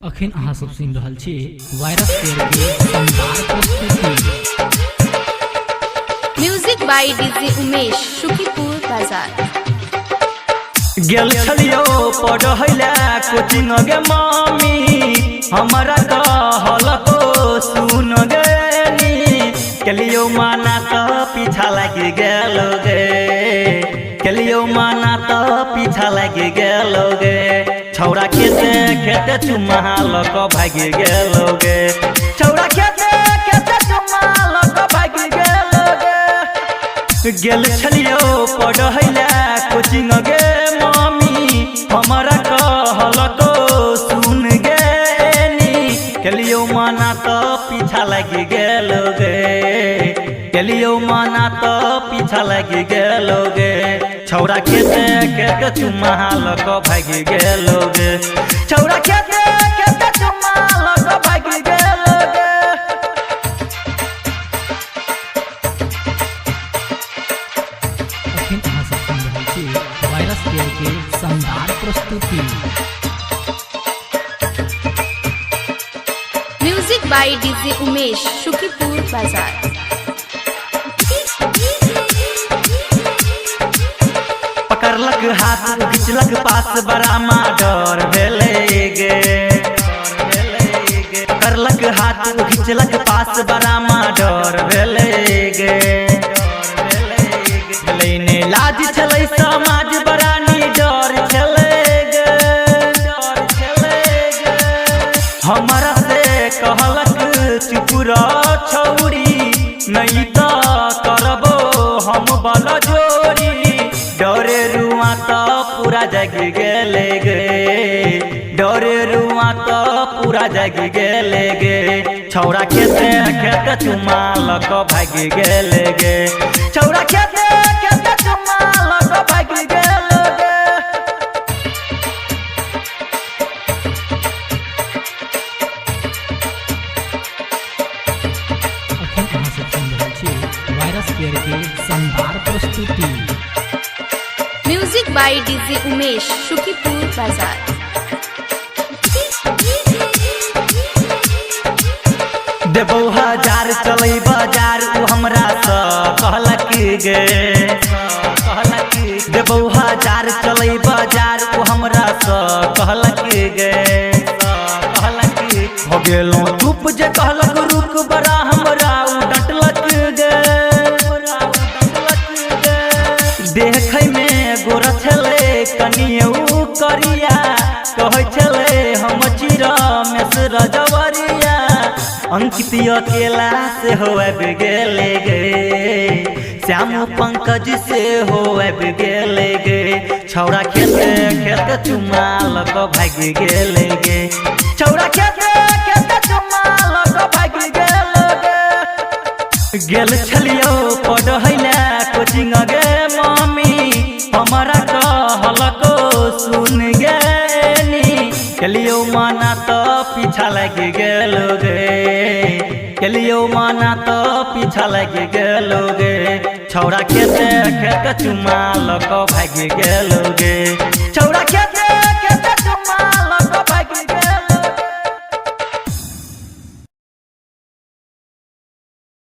अखन अहाँ सब सुनि रहल छी वायरस केयर के शानदार प्रस्तुति। Music by DJ Umesh, Shukipur Bazar. गेल छलियो पढ़ैला कोचिंग गे मामी, हमरा कहल तो सुन गेनी, केलियो माना तो पीछा लगी गेलो गे, केलियो माना तो पीछा लगी गेलो गे, छौरा खेते खेते चुम्मा लक भागी गेलो गे, छौरा खेते खेते चुम्मा लक भागी गेलो गे। गेल छलियो पढ़ैला कोचिंग गे मामी, हमरा कहल तो सुन गेनी, केलियो माना तो पीछा लगी गेलो गे, केलियो माना तो पीछा लगी गेलो गे, छौरा खेते खेते चुम्मा लक भागी गेलो गे, छौरा खेते खेते चुम्मा लक भागी गेलो गे। अखन अहाँ सब सुनि रहल छी वायरस केयर के शानदार प्रस्तुति। Music by DJ Umesh, Shukipur Bazar. पकड़लक हाथ खिंचलक पास बड़ा डर भेले गे, पकड़लक हाथ खिंचलक पास बड़ा डर भेले गे, ने लाज छलै समाज बड़ा डर छलै गे, हमरा से कहलक चुप रह छौरी, नहीं तो करबो हम बल जोरी, डरे रुआ तो पूरा जग गेले गे, डरे रुआ तो पूरा जग गेले गे, छौरा खेते खेते चुम्मा लक भागी गेले गे, छौरा खेते खेते चुम्मा लक भागी गेले गे। अखन अहाँ सब सुनि रहल छी वायरस केयर के शानदार प्रस्तुति। Music by DJ Umesh, Shukipur Bazar. देबो हजार चलै बाजार, उ हमरा से कहलक गे, देबो हजार चलै बाजार, उ हमरा से कहलक गे, हो गेलो चुप जे कहलक रुक बड़ा हमरा उ डटलक गे, देखै में गोरा छलै कनियो करिया, कहै छलै हम चिरा में से रजवरिया, अंकित अकेला से हो गेले गे, श्याम पंकज से हो गेले गे, छौरा खेते खेते चुम्मा लक भागी गेले गे, छौरा खेते खेते चुम्मा लक भागी गेले गे। गेल छलियो पढ़ैला कोचिंग गे मामी, हमरा कहल को सुन गेनी, केलियो माना तो पीछा लगी गेलो गे, केलियो माना तो पीछा लगी गेलो गे, छौरा खेते खेते चुम्मा लक भागी गेलो गे।